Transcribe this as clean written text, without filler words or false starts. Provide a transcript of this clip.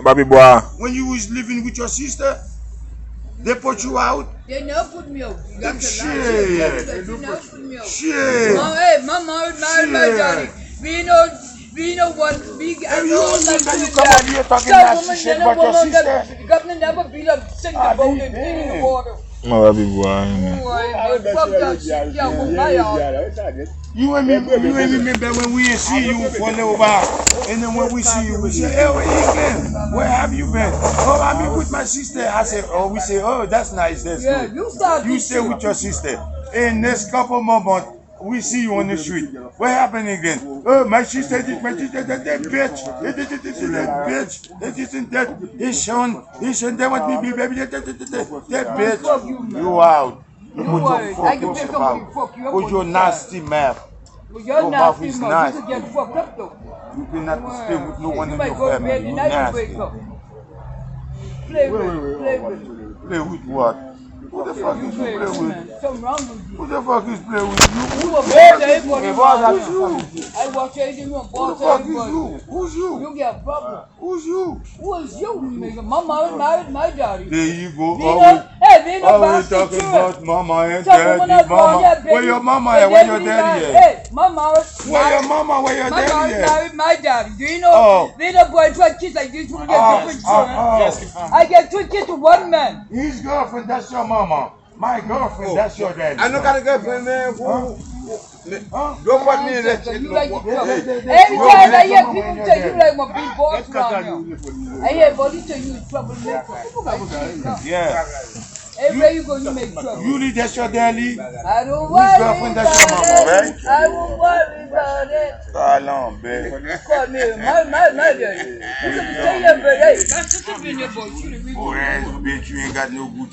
Baby boy. When you was living with your sister, they put you out. They never put me out. You got to Shit. They never put me out. Shit. Hey, my mom married my daddy. We know what we got. And you come out here talking nasty shit about your sister. The government never beat up, sink the boat and in the water. My baby boy. Fuck that shit. Yeah, with my yard. You and me remember when we didn't see you for a little while, and then when we see you, we say, "Hey, where you been? Where have you been?" "Oh, I've been with my sister." I said, "Oh," we say, "Oh, that's nice. That's Yeah, good." you stay with your sister. In this couple more months, we see you on the street. What happened again? "Oh, my sister did that bitch. That bitch. That isn't that. It's shown that what me be baby. That bitch. You out. You put your fucking shit out. Put your nasty mouth. Well, Your you're mouth nasty, is man. nasty. You get fucked up, though. You cannot stay with no one You in might your go to family. bed You tonight and nasty. wake up. Play with it. Play with what? Who the fuck is you play with? Something wrong with you. Who the fuck is play with you? You a boss, everybody. Who's you? I watch anything you a Who the boss, fuck is everybody. you? Who's you? You get a problem. Who's you? Who is you, nigga? My mom married my daddy. There you go. Hey, Always talking about mama and Talking when I daddy. go Mama. there, baby. Where your mama at? Where your daddy at? Hey, my mama. Where your mama? Where your My daddy mom at? married my daddy. Do you know? Oh. Little boy, 12 kids like this, you get different children. I get 2 kids to 1 man. His girlfriend, that's your mama. My girlfriend, that's your daddy. I don't got a girlfriend, man. Huh? Don't put me in that So shit. you like it. Hey, Every time I hear people say you like my big boss around here. I hear body say you troublemaker. Yeah. Everywhere you go, you make trouble. Yuli, that's your daddy. I don't worry girlfriend, about that's your mama, right? it. I won't worry about it. Call on, baby. Call me, my daddy. You can say that, but hey, my sister been there, boy. She the reason. Poor ass bitch, you ain't got no good